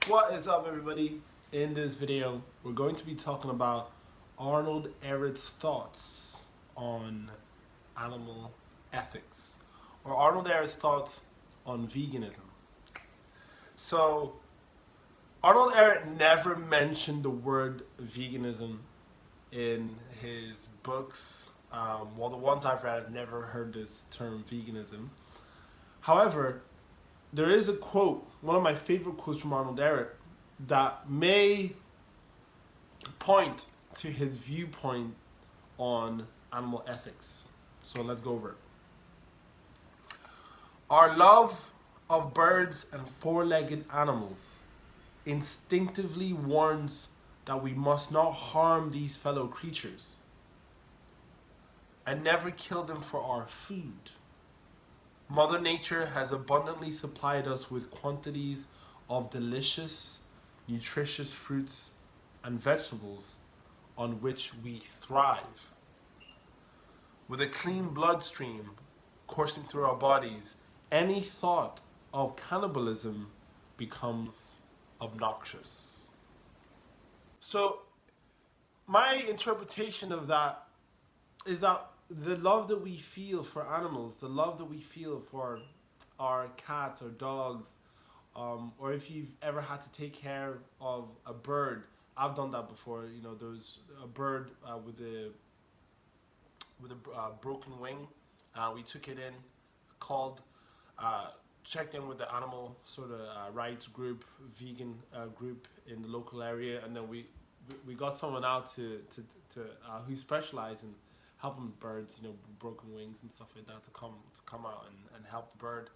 What is up, everybody? In this video, we're going to be talking about Arnold Ehret's thoughts on animal ethics, or Arnold Ehret's thoughts on veganism. So, Arnold Ehret never mentioned the word veganism in his books. Well, the ones I've read, I've never heard this term veganism. However, there is a quote, one of my favorite quotes from Arnold Ehret, that may point to his viewpoint on animal ethics. So let's go over it. Our love of birds and four-legged animals instinctively warns that we must not harm these fellow creatures and never kill them for our food. Mother Nature has abundantly supplied us with quantities of delicious, nutritious fruits and vegetables on which we thrive. With a clean bloodstream coursing through our bodies, any thought of cannibalism becomes obnoxious. So, my interpretation of that is that the love that we feel for animals, the love that we feel for our cats or dogs, or if you've ever had to take care of a bird, I've done that before. You know, there's a bird with a broken wing. We took it in, called, checked in with the animal sort of rights group, vegan group in the local area, and then we got someone out to who specialized in helping birds, you know, broken wings and stuff like that, to come out and help the bird.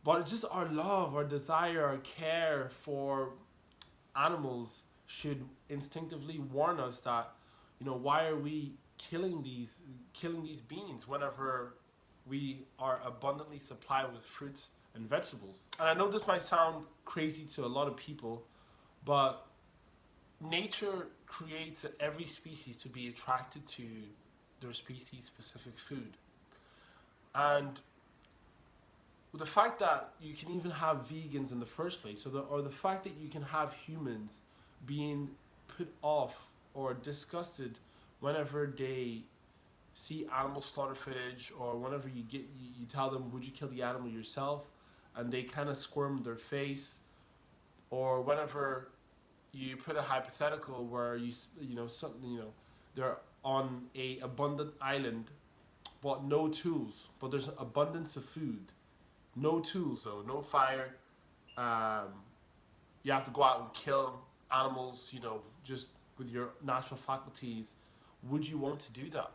But it's just our love, our desire, our care for animals should instinctively warn us that, you know, why are we killing these beings whenever we are abundantly supplied with fruits and vegetables? And I know this might sound crazy to a lot of people, but nature creates every species to be attracted to their species specific food. And the fact that you can even have vegans in the first place, or the fact that you can have humans being put off or disgusted whenever they see animal slaughter footage, or whenever you tell them, would you kill the animal yourself, and they kind of squirm their face, or whenever you put a hypothetical where they're on a abundant island, but no tools, but there's an abundance of food, no tools though, no fire. You have to go out and kill animals, you know, just with your natural faculties. Would you want to do that?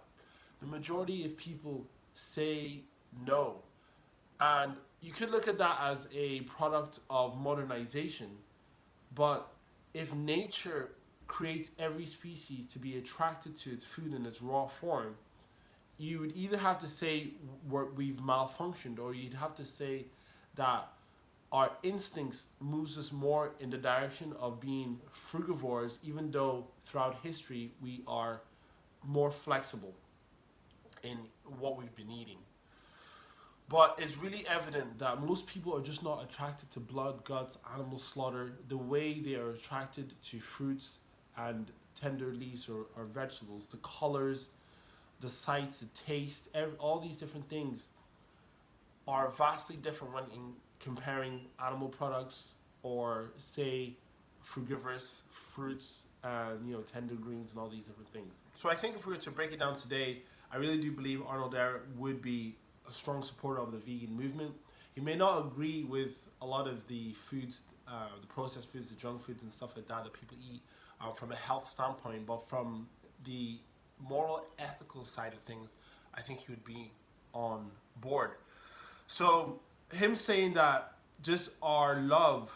The majority of people say no. And you could look at that as a product of modernization, but if nature creates every species to be attracted to its food in its raw form, you would either have to say we've malfunctioned, or you'd have to say that our instincts moves us more in the direction of being frugivores, even though throughout history we are more flexible in what we've been eating. But it's really evident that most people are just not attracted to blood, guts, animal slaughter the way they are attracted to fruits and tender leaves or vegetables. The colors, the sights, the taste, all these different things are vastly different when comparing animal products, or say frugivorous fruits and, you know, tender greens and all these different things. So I think if we were to break it down today, I really do believe Arnold Ehret would be a strong supporter of the vegan movement. He may not agree with a lot of the foods, the processed foods, the junk foods and stuff like that people eat from a health standpoint, but from the moral, ethical side of things, I think he would be on board. So him saying that just our love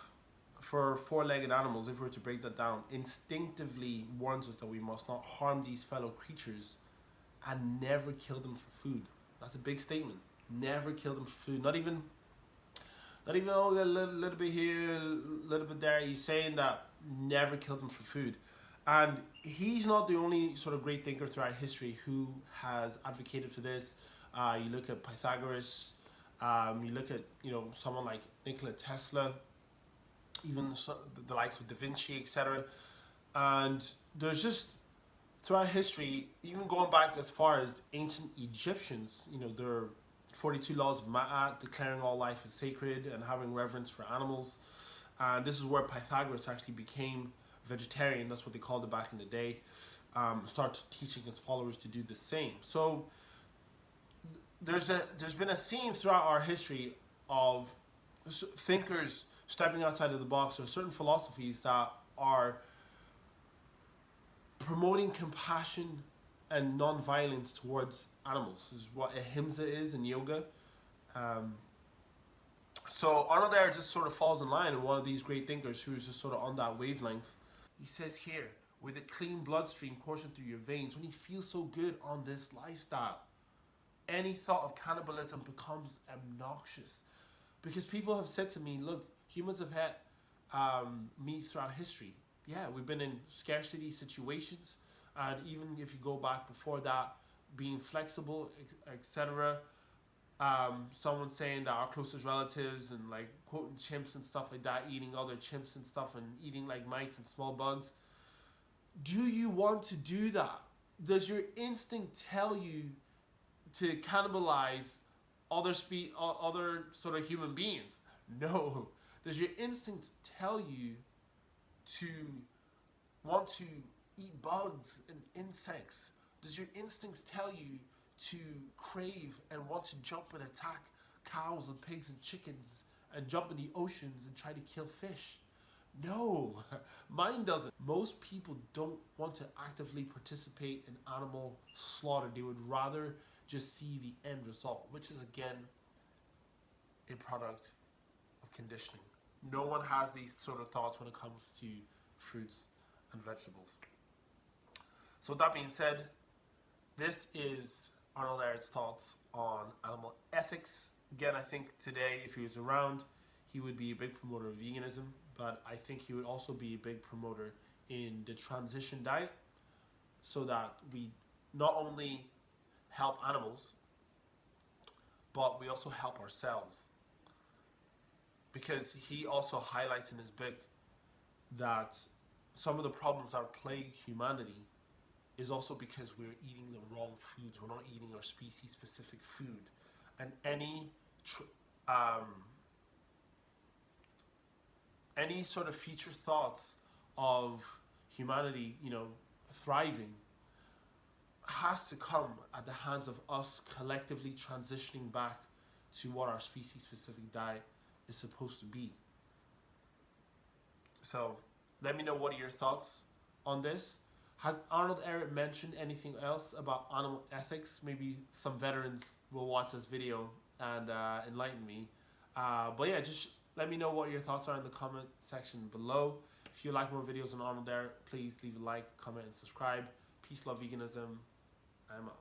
for four-legged animals, if we were to break that down, instinctively warns us that we must not harm these fellow creatures and never kill them for food. That's a big statement. Never kill them for food. Not even a little bit here, a little bit there. He's saying that never kill them for food. And he's not the only sort of great thinker throughout history who has advocated for this. You look at Pythagoras, you look at, you know, someone like Nikola Tesla, even the likes of Da Vinci, etc. And there's just throughout history, even going back as far as ancient Egyptians, there are 42 laws of Ma'at, declaring all life as sacred and having reverence for animals. And this is where Pythagoras actually became vegetarian. That's what they called it back in the day. Started teaching his followers to do the same. So there's been a theme throughout our history of thinkers stepping outside of the box, or certain philosophies that are promoting compassion and non-violence towards animals. This is what ahimsa is in yoga. So Arnold Ehret just sort of falls in line with one of these great thinkers who's just sort of on that wavelength. He says here, with a clean bloodstream coursing through your veins, when you feel so good on this lifestyle, any thought of cannibalism becomes obnoxious. Because people have said to me, look, humans have had meat throughout history. Yeah, we've been in scarcity situations, and even if you go back before that, being flexible, etc. Someone saying that our closest relatives and like quoting chimps and stuff like that, eating other chimps and stuff and eating like mites and small bugs. Do you want to do that? Does your instinct tell you to cannibalize other sort of human beings? No. Does your instinct tell you to want to eat bugs and insects? Does your instincts tell you to crave and want to jump and attack cows and pigs and chickens and jump in the oceans and try to kill fish? No, mine doesn't. Most people don't want to actively participate in animal slaughter. They would rather just see the end result, which is again a product of conditioning. No one has these sort of thoughts when it comes to fruits and vegetables. So with that being said, this is Arnold Ehret's thoughts on animal ethics. Again, I think today, if he was around, he would be a big promoter of veganism, but I think he would also be a big promoter in the transition diet, so that we not only help animals, but we also help ourselves. Because he also highlights in his book that some of the problems that plague humanity is also because we're eating the wrong foods. We're not eating our species-specific food. And any sort of future thoughts of humanity, thriving, has to come at the hands of us collectively transitioning back to what our species-specific diet is supposed to be. So let me know, what are your thoughts on this? Has Arnold Ehret mentioned anything else about animal ethics? Maybe some veterans will watch this video and enlighten me. But yeah, just let me know what your thoughts are in the comment section below. If you like more videos on Arnold Ehret, please leave a like, comment, and subscribe. Peace, love, veganism. I'm out.